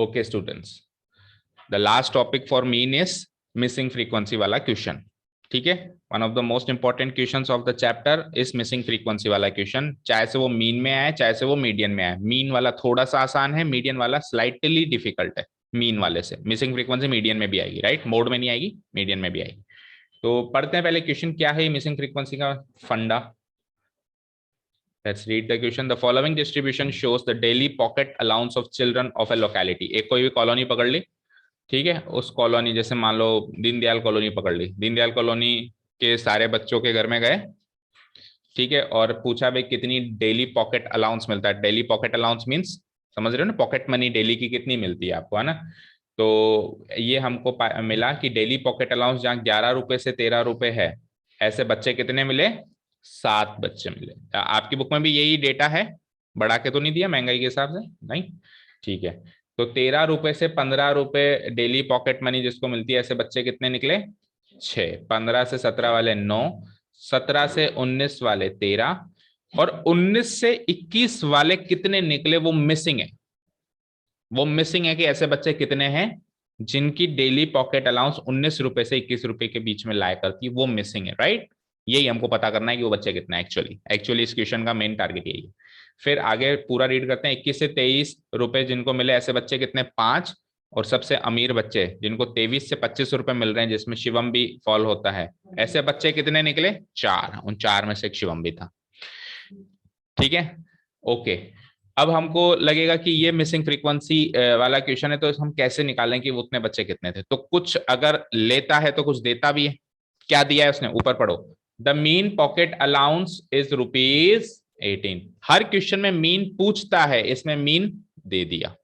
Okay students, the last topic for mean is missing frequency वाला question. ठीक है, one of the most important questions of the chapter is missing frequency वाला question, चाहे से वो mean में आए चाहे से वो मीडियन में आए। मीन वाला थोड़ा सा आसान है, मीडियन वाला स्लाइटली डिफिकल्ट है। मीन वाले से मिसिंग फ्रीक्वेंसी मीडियन में भी आएगी, राइट? मोड में नहीं आएगी, मीडियन में भी आएगी। तो पढ़ते हैं पहले क्वेश्चन क्या है मिसिंग फ्रीक्वेंसी का फंडा। Let's read the question. The following distribution shows the daily pocket allowance of children of a locality. एक कोई भी कॉलोनी पकड़ ली, ठीक है, उस कॉलोनी जैसे मान लो दीनदयाल कॉलोनी पकड़ ली, दीनदयाल कॉलोनी के सारे बच्चों के घर में गए, ठीक है, और पूछा भाई कितनी डेली पॉकेट अलाउंस मिलता है। डेली पॉकेट अलाउंस मींस समझ रहे हो ना, पॉकेट मनी डेली की कितनी मिलती है आपको, है ना? तो ये हमको मिला कि डेली पॉकेट अलाउंस जहाँ 11 रुपए से 13 रुपए है, ऐसे बच्चे कितने मिले? 7 बच्चे मिले। आपकी बुक में भी यही डेटा है, बढ़ा के तो नहीं दिया महंगाई के हिसाब से? नहीं, ठीक है। तो 13 रुपए से 15 रुपए डेली पॉकेट मनी जिसको मिलती है, ऐसे बच्चे कितने निकले? 6। 15 से 17 वाले 9, 17 से 19 वाले 13, और 19 से 21 वाले कितने निकले? वो मिसिंग है। वो मिसिंग है कि ऐसे बच्चे कितने हैं जिनकी डेली पॉकेट अलाउंस 19 रुपए से 21 रुपए के बीच में लाया करती है, वो मिसिंग है, राइट? यही हमको पता करना है कि वो बच्चे कितने हैं। एक्चुअली एक्चुअली इस क्वेश्चन का मेन टारगेट यही है। फिर आगे पूरा रीड करते हैं। 21 से 23 रुपए जिनको मिले, ऐसे बच्चे कितने? 5। और सबसे अमीर बच्चे जिनको 23 से 25 रुपए मिल रहे हैं, जिसमें शिवम भी फॉल होता है, ऐसे बच्चे कितने निकले? 4। उन 4 में से एक शिवम भी था। ठीक है, ओके। अब हमको लगेगा कि ये मिसिंग फ्रीक्वेंसी वाला क्वेश्चन है, तो हम कैसे निकालें कि वो उतने बच्चे कितने थे? तो कुछ अगर लेता है तो कुछ देता भी है। क्या दिया है उसने? ऊपर पढ़ो। The mean pocket allowance is ₹18। Her question में मीन पूछता है, इसमें मीन दे दिया।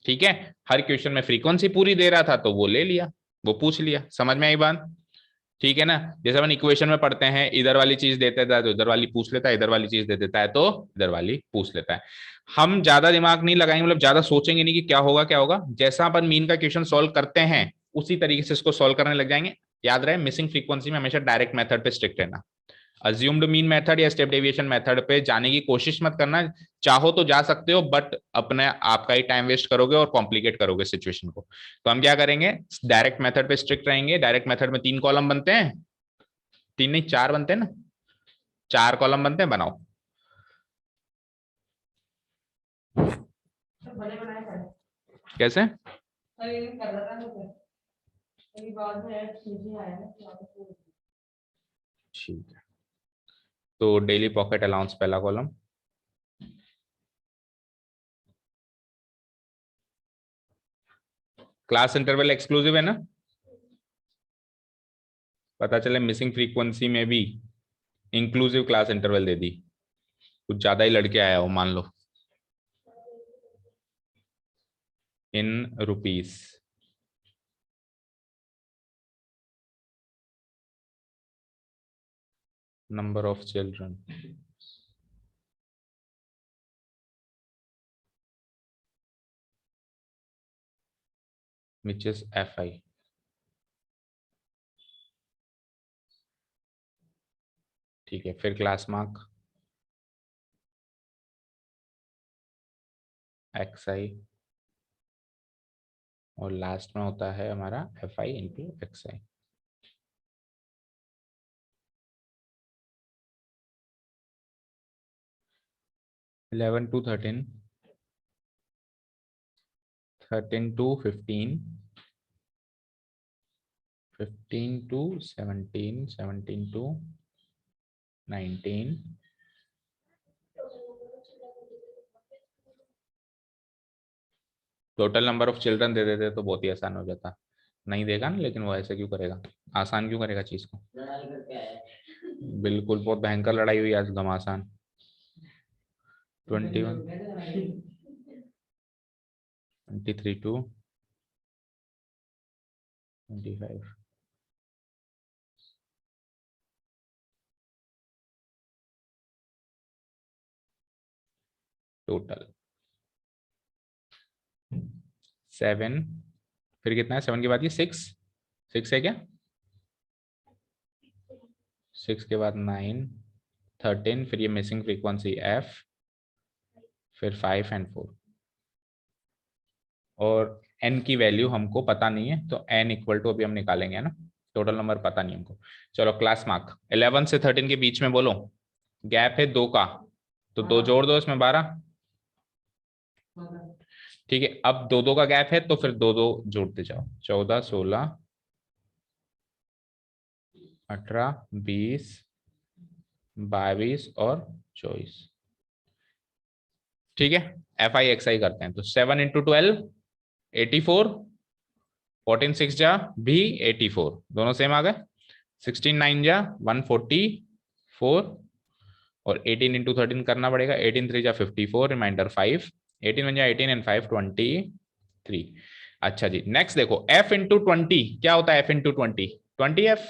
ठीक है, हर क्वेश्चन में फ्रीक्वेंसी पूरी दे रहा था तो वो ले लिया, वो पूछ लिया। समझ में आई बात? ठीक है ना? जैसे अपन इक्वेशन में पढ़ते हैं, इधर वाली चीज देता है तो इधर वाली पूछ लेता है, इधर वाली चीज दे देता है तो इधर वाली पूछ लेता है। हम ज्यादा दिमाग नहीं लगाएंगे, मतलब ज्यादा सोचेंगे नहीं कि क्या होगा क्या होगा। जैसा अपन मीन का क्वेश्चन सॉल्व करते हैं उसी तरीके से इसको सॉल्व करने लग जाएंगे। याद रहे, मिसिंग फ्रीक्वेंसी में हमेशा डायरेक्ट मेथड पे स्ट्रिक्ट रहना। अज्यूम्ड मीन मेथड या स्टेप डेविएशन मेथड पे जाने की कोशिश मत करना। चाहो तो जा सकते हो, बट अपने आपका ही टाइम वेस्ट करोगे और कॉम्प्लिकेट करोगे सिचुएशन को। तो हम क्या करेंगे, डायरेक्ट मेथड पे स्ट्रिक्ट रहेंगे। डायरेक्ट मेथड में 3 कॉलम बनते हैं, 3 नहीं 4 बनते हैं ना, 4 कॉलम बनते हैं, बनाओ। कैसे? ठीक है, तो डेली पॉकेट अलाउंस पहला कॉलम, क्लास इंटरवल एक्सक्लूसिव है ना? पता चले मिसिंग फ्रीक्वेंसी में भी इंक्लूसिव क्लास इंटरवल दे दी, कुछ ज्यादा ही लड़के आया हो मान लो, in rupees. Number of children, which is FI। ठीक है, फिर क्लास मार्क XI, और लास्ट में होता है हमारा FI into XI। 11 to 13, 13 to 15, 15 to 17, 17 to 19, total number of children they देते तो बहुत ही आसान हो जाता। नहीं देगा ना, लेकिन वो ऐसे क्यों करेगा, आसान क्यों करेगा चीज को? बिल्कुल, बहुत भयंकर लड़ाई हुई आज, घमासान। 21, 23 टू 25, टोटल 7। फिर कितना है 7 के बाद? ये 6, 6 है क्या? 6 के बाद 9, 13, फिर ये मिसिंग फ्रीक्वेंसी F, फिर 5 एंड 4। और n की वैल्यू हमको पता नहीं है, तो n इक्वल टू अभी हम निकालेंगे, है ना, टोटल नंबर पता नहीं हमको। चलो क्लास मार्क 11 से 13 के बीच में बोलो, गैप है 2 का, तो 2 जोड़ दो इसमें 12। ठीक है, अब 2 2 का गैप है तो फिर 2 2 जोड़ते जाओ, 14 16 18 20 22 और 24। ठीक है, एफ आई एक्स आई करते हैं, तो 7 इंटू 12 84, 14 6 जा भी 84, दोनों सेम आ गए। 16 9 जा 144, और 18 इंटू 13 करना पड़ेगा, 18 3 जा 54, रिमाइंडर 5, 18 1 जा 18 एंड 5 23। अच्छा जी, नेक्स्ट देखो, f इंटू 20 क्या होता है, f इंटू 20 20f,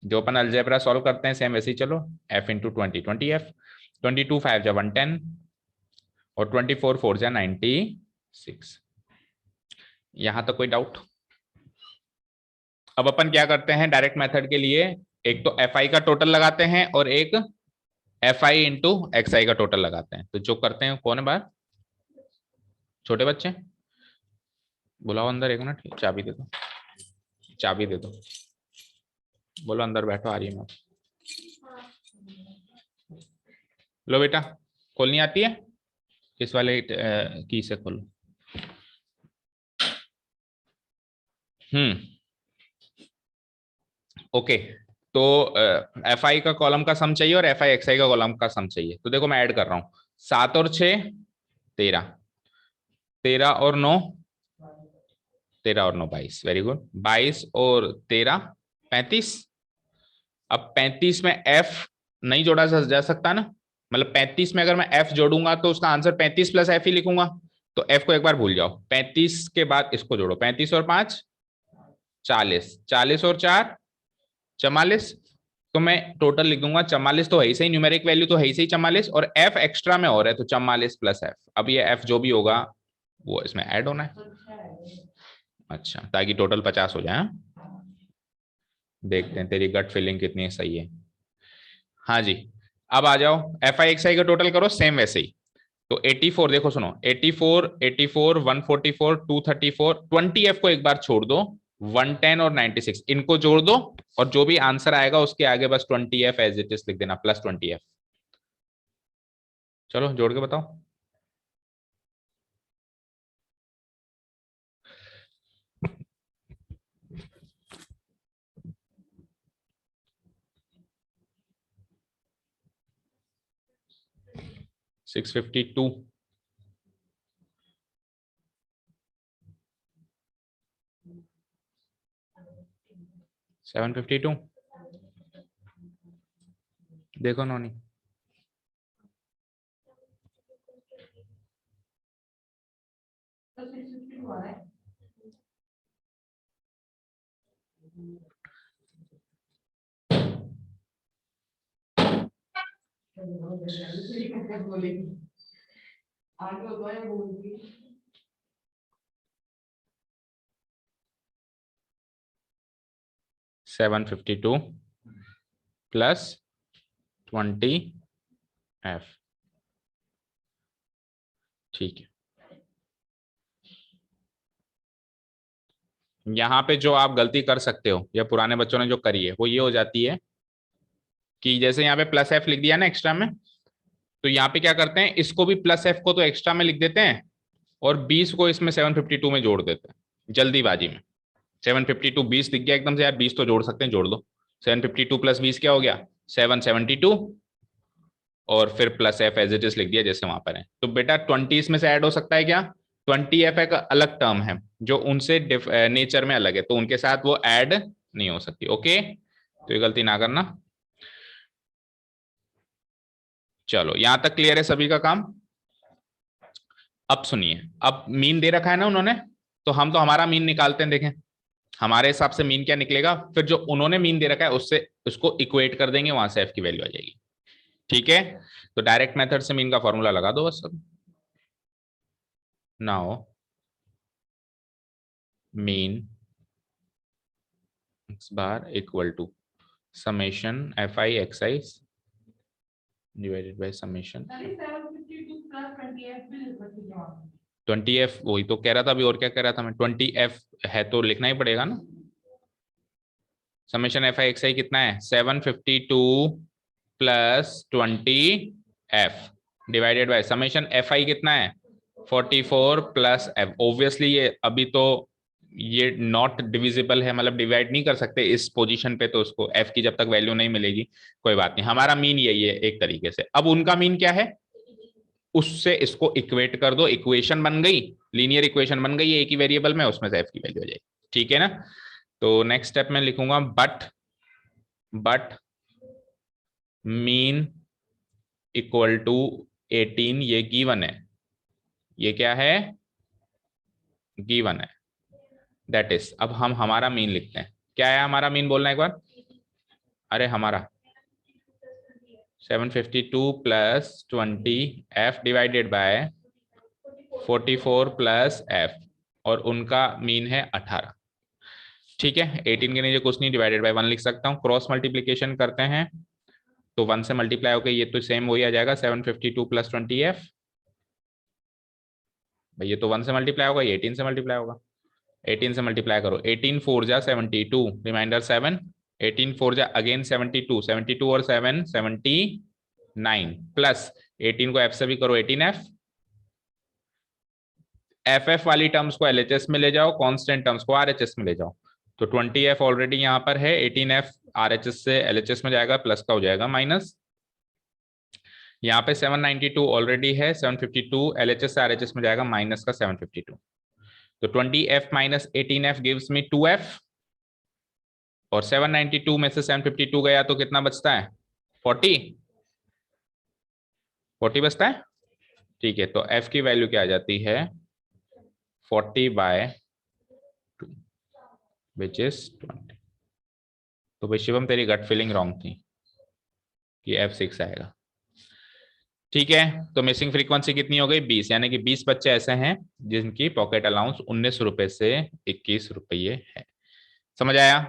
जो अपन अलजेब्रा सॉल्व करते हैं सेम वैसे ही चलो, f इंटू 20 20f, 22 5 जा 110, और 24 4 जा 96। यहां तक कोई डाउट? अब अपन क्या करते हैं डायरेक्ट मेथड के लिए, एक तो एफ आई का टोटल लगाते हैं और एक एफ आई इंटू एक्स आई का टोटल लगाते हैं। तो जो करते हैं, कौन है बाहर, छोटे बच्चे बुलाओ अंदर, 1 मिनट, चाबी दे दो, चाबी दे दो, बोलो अंदर बैठो, आ रही है मैं। लो बेटा, खोलनी आती है, किस वाले की से खोलो। ओके, तो एफ आई का कॉलम का सम चाहिए और एफ आई एक्स आई का कॉलम का सम चाहिए। तो देखो मैं ऐड कर रहा हूं, 7 और 6 13, 13 और 9 13 और 9 22, वेरी गुड, 22 और 13 35। अब 35 में एफ नहीं जोड़ा जा सकता ना, मतलब 35 में अगर मैं एफ जोड़ूंगा तो उसका आंसर 35 प्लस एफ ही लिखूंगा। तो एफ को एक बार भूल जाओ, 35 के बाद इसको जोड़ो, 35 और 5 40, 40 और 4 44। तो मैं टोटल लिख दूंगा 44, तो है ही सही, न्यूमेरिक वैल्यू तो है ही सही 44, और एफ एक्स्ट्रा में और है, तो 44 प्लस एफ। अब ये एफ जो भी होगा वो इसमें ऐड होना है, अच्छा, ताकि टोटल 50 हो जाए। देखते हैं तेरी गट फीलिंग कितनी सही है। हाँ जी, अब आ जाओ, एफ आई एक्स आई का टोटल करो सेम वैसे ही। तो 84, देखो सुनो, 84 84 144 234, 20 एफ को एक बार छोड़ दो, 110 और 96 इनको जोड़ दो, और जो भी आंसर आएगा उसके आगे बस 20 एफ एज इट इज लिख देना, प्लस 20 एफ। चलो जोड़ के बताओ। सिक्स 652, 752, देखो नोनी, सेवन 752 प्लस 20 एफ। ठीक है, यहाँ पे जो आप गलती कर सकते हो या पुराने बच्चों ने जो करी है वो ये हो जाती है कि जैसे यहाँ पे प्लस एफ लिख दिया ना एक्स्ट्रा में, तो यहाँ पे क्या करते हैं, इसको भी प्लस एफ को तो एक्स्ट्रा में लिख देते हैं, और 20 को इसमें 752 में जोड़ देते हैं जल्दीबाजी में। 752 20 दिख गया एकदम से यार, 20 तो जोड़ सकते हैं, जोड़ दो। 752 प्लस 20 क्या हो गया, 772, और फिर plus f as it is लिख दिया जैसे वहां पर है। तो बेटा 20 इसमें से ऐड हो सकता है क्या, 20 एफ एक अलग टर्म है जो उनसे नेचर में अलग है, तो उनके साथ वो ऐड नहीं हो सकती। ओके, तो ये गलती ना करना। चलो यहां तक क्लियर है सभी का काम। अब सुनिए, अब मीन दे रखा है ना उन्होंने, तो हम तो हमारा मीन निकालते हैं, देखें हमारे हिसाब से मीन क्या निकलेगा, फिर जो उन्होंने मीन दे रखा है उससे उसको इक्वेट कर देंगे, वहां से एफ की वैल्यू आ जाएगी। ठीक है, तो डायरेक्ट मेथड से मीन का फॉर्मूला लगा दो बस। अब now mean x bar equal to summation f i x i divided by summation 20 20f वही तो कह रहा था अभी, और क्या कह रहा था मैं, 20f है तो लिखना ही पड़ेगा ना। समेशन एफ आई एक्स आई कितना है, 752 plus 20f divided by summation f आई कितना है, 44 प्लस f। ऑब्वियसली ये अभी तो ये नॉट डिविजिबल है, मतलब डिवाइड नहीं कर सकते इस पोजीशन पे, तो उसको f की जब तक वैल्यू नहीं मिलेगी कोई बात नहीं। हमारा मीन यही है एक तरीके से। अब उनका मीन क्या है, उससे इसको इक्वेट कर दो, इक्वेशन बन गई, लीनियर इक्वेशन बन गई एक ही वेरिएबल में, उसमें से f की वैल्यू आ जाएगी। ठीक है ना। तो नेक्स्ट स्टेप में लिखूंगा बट मीन इक्वल टू 18, ये गिवन है, ये क्या है, गिवन है। दैट इज, अब हम हमारा मीन लिखते हैं। क्या है हमारा मीन, बोलना एक बार। अरे हमारा 752 plus 20f divided by 44 plus f, और उनका मीन है 18। ठीक है, 18 के नीचे कुछ नहीं, डिवाइडेड बाय 1 लिख सकता हूँ। क्रॉस मल्टीप्लीकेशन करते हैं तो 1 से मल्टीप्लाई होकर ये तो सेम वही आ जाएगा, 752 प्लस 20f। भाई ये तो 1 से मल्टीप्लाई होगा, ये 18 से मल्टीप्लाई होगा। 18 से मल्टीप्लाई करो, 18 4 जा 72, रिमाइंडर 7, 18 4 जा अगेन 72, 72 और 7 79, प्लस 18 को f से भी करो 18f। एफ वाली टर्म्स को एलएचएस में ले जाओ, कांस्टेंट टर्म्स को आरएचएस में ले जाओ। तो 20f ऑलरेडी यहाँ पर है, 18f आरएचएस से एलएचएस में जाएगा, प्लस का हो जाएगा माइनस। यहाँ पे 792 ऑलरेडी है, 752 एलएचएस से आरएचएस में जाएगा, माइनस का 752। तो 20f minus 18f gives me 2f, और 792 में से 752 गया तो कितना बचता है, 40 बचता है। ठीक है, तो f की वैल्यू क्या आ जाती है, 40/2 विच इज 20। तो भाई शिवम तेरी गट फीलिंग रॉन्ग थी कि f6 आएगा। ठीक है, तो मिसिंग फ्रीक्वेंसी कितनी हो गई, 20, यानी कि 20 बच्चे ऐसे हैं जिनकी पॉकेट अलाउंस 19 रुपए से 21 रुपये है। समझ आया।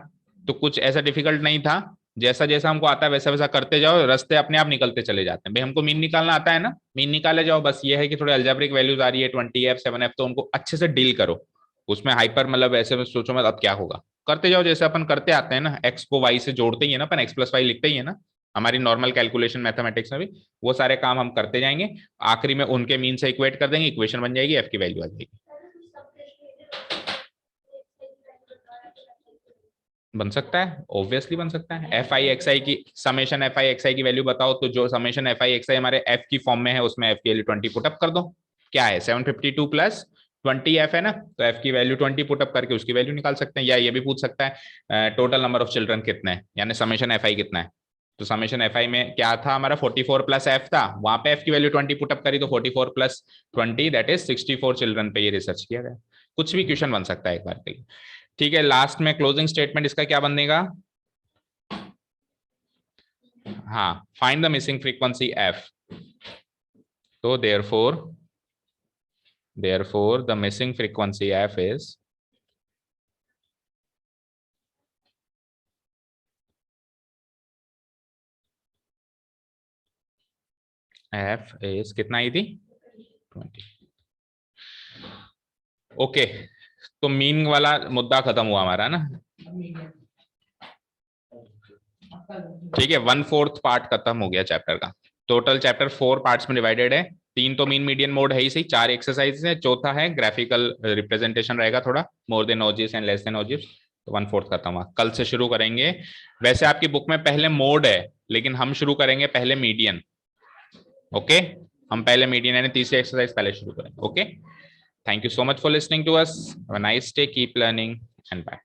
तो कुछ ऐसा डिफिकल्ट नहीं था, जैसा जैसा हमको आता है वैसा वैसा करते जाओ, रास्ते अपने आप निकलते चले जाते हैं। भाई हमको मीन निकालना आता है ना, मीन निकाले जाओ, बस ये है कि थोड़े अलजेब्रिक वैल्यूज आ रही है 20f 7f, तो उनको अच्छे से डील करो उसमें। हाइपर मतलब ऐसे में सोचो मत अब क्या होगा, करते जाओ जैसे अपन करते आते हैं ना, एक्स को वाई से जोड़ते ही है ना अपन, एक्स प्लस वाई लिखते ही है ना हमारी नॉर्मल कैलकुलेशन मैथमेटिक्स में भी, वो सारे काम हम करते जाएंगे। आखिरी में उनके मीन से इक्वेट कर देंगे, इक्वेशन बन जाएगी, एफ की वैल्यू आ जाएगी। बन सकता है, ऑब्वियसली बन सकता है। एफ आई एक्स आई की समेशन एफ आई एक्स आई की वैल्यू बताओ, तो जो समेशन एफ आई एक्स आई हमारे एफ की फॉर्म में है उसमें एफ की वैल्यू 20 पुटअप कर दो। क्या है, 752 प्लस 20f है ना, तो f की वैल्यू 20 पुटअप करके उसकी वैल्यू निकाल सकते हैं। या ये भी पूछ सकता है टोटल नंबर ऑफ चिल्ड्रन कितने हैं, यानी समेशन एफ आई कितना है। तो समेशन एफ आई में क्या था हमारा, 44 प्लस एफ था, वहां पे एफ की वैल्यू 20 पुटअप करी तो 44 प्लस 20 दैट इज 64 चिल्ड्रन पे ये रिसर्च किया गया। कुछ भी क्वेश्चन बन सकता है एक बार के लिए। ठीक है, लास्ट में क्लोजिंग स्टेटमेंट इसका क्या बनेगा, हाँ, find the missing frequency F. तो therefore the missing frequency f is कितना आई थी, 20। ओके, तो मीन वाला मुद्दा खत्म हुआ हमारा ना। ठीक है, 1/4 पार्ट खत्म हो गया चैप्टर का। टोटल चैप्टर 4 पार्ट्स में डिवाइडेड है, 3 तो मीन मीडियन मोड है ही सही, 4 एक्सरसाइज है, चौथा है ग्राफिकल रिप्रेजेंटेशन रहेगा थोड़ा, more than ogives and less than ogives. तो 1/4 खत्म हुआ, कल से शुरू करेंगे। वैसे आपकी बुक में पहले मोड है, लेकिन हम शुरू करेंगे पहले मीडियन। ओके, हम पहले मीडियन यानी तीसरी एक्सरसाइज पहले शुरू करेंगे। Okay, thank you so much for listening to us, have a nice day, keep learning and bye.